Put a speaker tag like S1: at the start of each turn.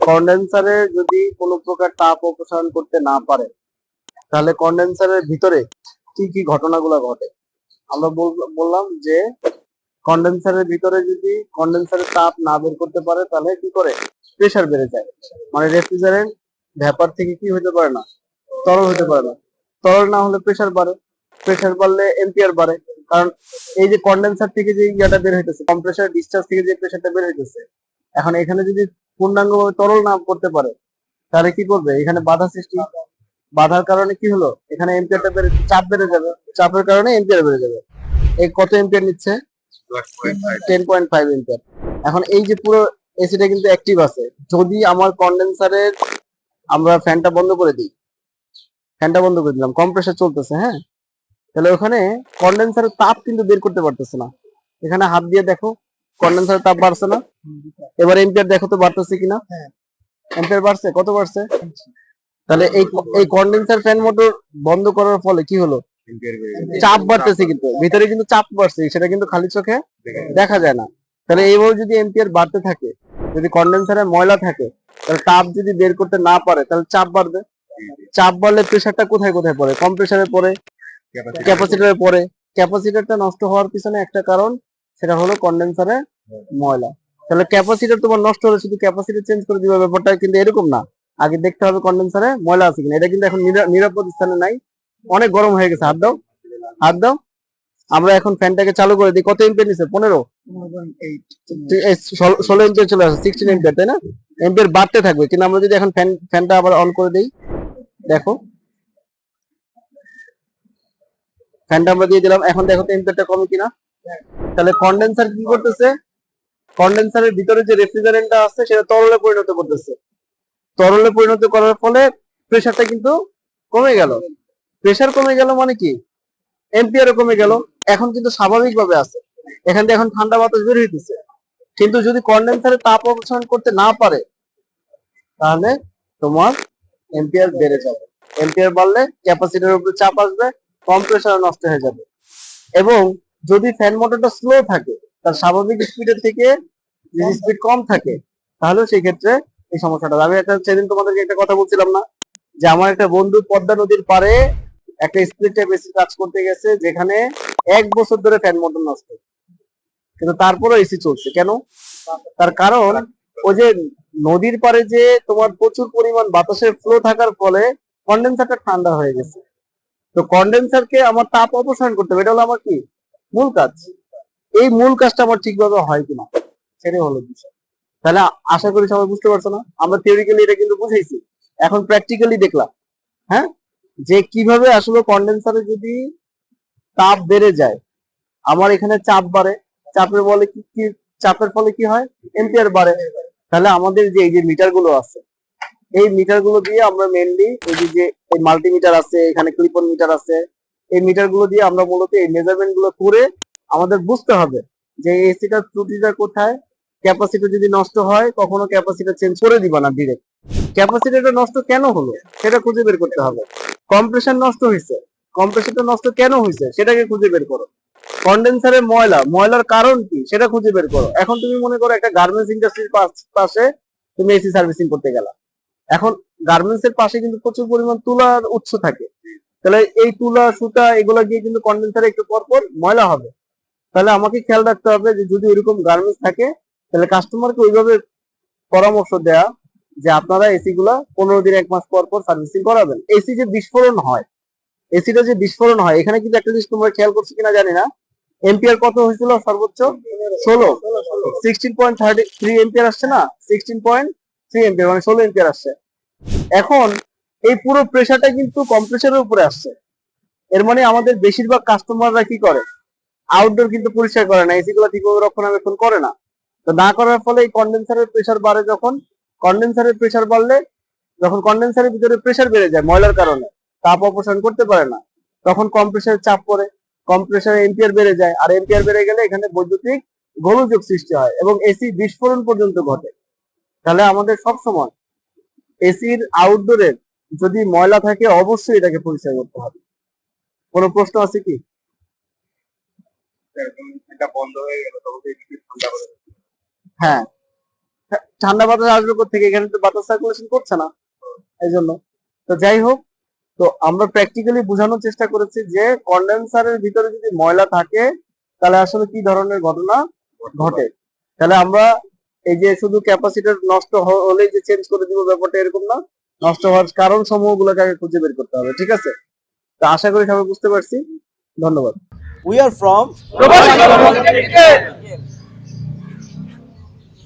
S1: কন্ডেন্সারে যদি কোনো প্রকার তাপ অপসারণ করতে না পারে তাহলে কন্ডেন্সারের ভিতরে কি কি ঘটনাগুলো ঘটে। আমরা বললাম যে কন্ডেন্সারের ভিতরে যদি কন্ডেন্সারের তাপ না বের করতে পারে তাহলে কি করে, প্রেসার বেড়ে যায়। মানে রেফ্রিজারেন্ট ভ্যাপার থেকে কি হতে পারে না, তরল হতে পারে না। তরল না হলে প্রেসার বাড়ে, প্রেসার বাড়লে এম্পিয়ার বাড়ে। কারণ এই যে কন্ডেন্সার থেকে যে ইয়াটা বের হইতেছে, কম্প্রেসার ডিসচার্জ থেকে যে প্রেসারটা বের হইতেছে, এখন এখানে যদি পূর্ণাঙ্গভাবে তরল না করতে পারে তাহলে কি করবে, এখানে বাধা সৃষ্টি, বাধার কারণে কি হলো, এখানে এম্পিয়ারটা বেড়ে, চাপ বেড়ে যাবে, চাপের কারণে এম্পিয়ার বেড়ে যাবে। এই কত এম্পিয়ার নিচ্ছে, 10.5 এম্পিয়ার। এখন এই যে পুরো এসিটা কিন্তু অ্যাক্টিভ আছে। যদি আমার কন্ডেন্সারের, আমরা ফ্যানটা বন্ধ করে দিই, ফ্যানটা বন্ধ করে দিলাম, কম্প্রেসার চলতেছে, হ্যাঁ, তাহলে ওখানে কন্ডেন্সারের তাপ কিন্তু বের করতে পারতেছে না। এখানে হাত দিয়ে দেখো কন্ডেন্সারের তাপ বাড়ছে না। এবার এম্পিয়ার দেখো তো বাড়তেছে কিনা, এম্পিয়ার বাড়ছে, কত বাড়ছে। তাহলে এই কন্ডেন্সার ফ্যান মোটর বন্ধ করার ফলে কি হলো, চাপ বাড়তেছে, কিন্তু ভিতরে কিন্তু চাপ বাড়ছে, সেটা কিন্তু খালি চোখে দেখা যায় না। তাহলে এইভাবে যদি এম্পিয়ার বাড়তে থাকে, যদি কন্ডেন্সারে ময়লা থাকে, তাহলে তাপ যদি বের করতে না পারে তাহলে চাপ বাড়বে। চাপ বাড়লে প্রেসারটা কোথায় কোথায় পড়ে, কম্প্রেসারে পড়ে, ক্যাপাসিটরে পড়ে। ক্যাপাসিটরটা নষ্ট হওয়ার পিছনে একটা কারণ, সেটা হলো কন্ডেন্সারে ময়লা। তাহলে ক্যাপাসিটর তোমার নষ্ট হলে শুধু ক্যাপাসিটর চেঞ্জ করে দিবে, ব্যাপারটা কিন্তু এরকম না। আগে দেখতে হবে কন্ডেন্সারে ময়লা আছে কিনা। এটা কিন্তু এখন নিরাপদ স্থানে নাই, অনেক গরম হয়ে গেছে। হাত দাও, হাত দাও। আমরা এখন ফ্যানটাকে চালু করে দিই। কত এম্পিয়ার নিছে, 15, 16 এম্পিয়ার চলে আসে, 16 এম্পিয়ার, তাই না। এম্পিয়ার বাড়তে থাকবে, কিন্তু আমরা যদি এখন ফ্যানটা আবার অন করে দিই, দেখো ফ্যানটা আমরা দিয়ে দিলাম, এখন দেখো তো এম্পিয়ারটা কমে কিনা। তাহলে কন্ডেন্সার কি করতেছে, কন্ডেন্সারের ভিতরে যে রেফ্রিজারেন্টটা আছে সেটা তরলে পরিণত করতেছে। তরলে পরিণত করার ফলে প্রেসারটা কিন্তু কমে গেল। প্রেসার কমে গেল মানে কি, এম্পিয়ারও কমে গেল। এখন কিন্তু স্বাভাবিকভাবে আছে, এখান থেকে এখন ঠান্ডা বাতাস বের হইতেছে। কিন্তু যদি কন্ডেন্সারে তাপ অপসারণ করতে না পারে তাহলে তোমার এম্পিয়ার বেড়ে যাবে। এম্পিয়ার বাড়লে ক্যাপাসিটরের উপরে চাপ আসবে, কম্প্রেসার নষ্ট হয়ে যাবে। এবং যদি ফ্যান মোটরটা স্লো থাকে, তার স্বাভাবিক স্পিডের থেকে যদি স্পিড কম থাকে, তাহলে সেই ক্ষেত্রে এই সমস্যাটা। আমি একটা সেদিন তোমাদেরকে একটা কথা বলছিলাম না, যে আমার একটা বন্ধু পদ্মা নদীর পারে একটা স্প্লিট টাইপ এসি কাজ করতে গেছে, যেখানে 1 বছর ধরে ফ্যান মোটর নষ্ট, কিন্তু তারপরও এসি চলছে। কেন, তার কারণ ওই যে নদীর পারে যে তোমার প্রচুর পরিমাণ বাতাসের ফ্লো থাকার ফলে কন্ডেন্সারটা ঠান্ডা হয়ে গেছে। তো কন্ডেন্সারকে আমার তাপ অপসারণ করতে হবে, এটা হলো আমার কি মূল কাজ। এই মূল কাজটা আমার ঠিকভাবে হয় কিনা, সেটাই হলো বিষয়। তাহলে আশা করি সবাই বুঝতে পারছো না। আমরা থিওরিক্যালি এটা কিন্তু বুঝাইছি, এখন প্র্যাকটিক্যালি দেখলাম, হ্যাঁ, যে কিভাবে আসলে কন্ডেন্সারে যদি তাপ বেড়ে যায়, আমার এখানে চাপ বাড়ে, চাপের বলে কি চাপের ফলে কি হয়, এম্পিয়ার বাড়ে। তাহলে আমাদের যে এই যে মিটার গুলো আছে, এই মিটার গুলো দিয়ে আমরা মেনলি এই যে এই মাল্টিমিটার আছে, এখানে ক্লিপন মিটার আছে, এই মিটার গুলো দিয়ে আমরা মূলত এই মেজারমেন্ট গুলো করে আমাদের বুঝতে হবে যে এসিটার ত্রুটিটা কোথায়। ক্যাপাসিটি যদি নষ্ট হয়, কখনো ক্যাপাসিটি চেঞ্জ করে দিবা না ডিরেক্ট। ক্যাপাসিটিটা নষ্ট কেন হলো সেটা খুঁজে বের করতে হবে। কম্প্রেশন নষ্ট হয়েছে, কম্প্রেশনটা নষ্ট কেন হয়েছে সেটাকে খুঁজে বের করো। কন্ডেন্সারে ময়লার কারণ কি সেটা খুঁজে বের করো। এখন তুমি মনে করো একটা গার্মেন্টস ইন্ডাস্ট্রির পাশে তুমি এসি সার্ভিসিং করতে গেলা, এখন গার্মেন্টস এর পাশে কিন্তু প্রচুর পরিমাণ তুলার উৎস থাকে। তাহলে এই তুলা সুতা এগুলা গিয়ে কিন্তু কন্ডেন্সারে একটু পরপর ময়লা হবে। তাহলে আমাকে খেয়াল রাখতে হবে যে যদি ওইরকম গার্মেন্টস থাকে, তাহলে কাস্টমারকে ওইভাবে পরামর্শ দেয়া যে আপনারা এসি গুলা 15 দিন 1 মাস পর পর সার্ভিসিং করাবেন। এসি যে বিস্ফোরণ হয়, এসিটা যে বিস্ফোরণ হয়, এখানে কিন্তু একটা জিনিস তোমরা খেয়াল করছো কিনা জানি না, এম্পিয়ার কত হয়েছিল সর্বোচ্চ, 16, 16.33 এম্পিয়ার আসছে না, 16.3 এম্পিয়ার মানে 16 এম্পিয়ার আসছে। এখন এই পুরো প্রেসারটা কিন্তু কম্প্রেসারের উপরে আসছে। এর মানে আমাদের বেশিরভাগ কাস্টমাররা কি করে, আউটডোর কিন্তু পরিষ্কার করে না, এসি গুলো ঠিকভাবে রক্ষণাবেক্ষণ করে না। তো না করার ফলে এই কন্ডেন্সারের প্রেসার বাড়ে। যখন কন্ডেন্সারের প্রেসার বাড়লে, যখন কন্ডেন্সারের ভিতরে প্রেসার বেড়ে যায় ময়লার কারণে, তাপ অপসারণ করতে পারে না, তখন কম্প্রেসারের চাপ পড়ে, কম্প্রেসারে এম্পিয়ার বেড়ে যায়, আর এম্পিয়ার বেড়ে গেলে এখানে বৈদ্যুতিক গোলযোগ সৃষ্টি হয় এবং এসি বিস্ফোরণ পর্যন্ত ঘটে। তাহলে আমাদের সব সময় এসির আউটডোরের যদি ময়লা থাকে অবশ্যই এটাকে পরিষ্কার করতে হবে। কোনো প্রশ্ন আছে কি? এটা বন্ধ হয়ে গেল, হ্যাঁ, ঠান্ডা বাতাস আসবে কোথেকে, এখানে তো বাতাস সার্কুলেশন করছে না, এই জন্য। তো যাই হোক, তো আমরা প্র্যাকটিক্যালি বোঝানোর চেষ্টা করেছি যে কন্ডেন্সারের ভিতরে যদি ময়লা থাকে তাহলে আসলে কি ধরনের ঘটনা ঘটে। তাহলে আমরা এই যে শুধু ক্যাপাসিটর নষ্ট হলেই যে চেঞ্জ করে দিব ব্যাপারটা এরকম না, নষ্ট হওয়ার কারণ সমূহগুলোকে আগে খুঁজে বের করতে হবে, ঠিক আছে? তো আশা করি সবাই বুঝতে পারছি। ধন্যবাদ।
S2: We are from
S3: Robust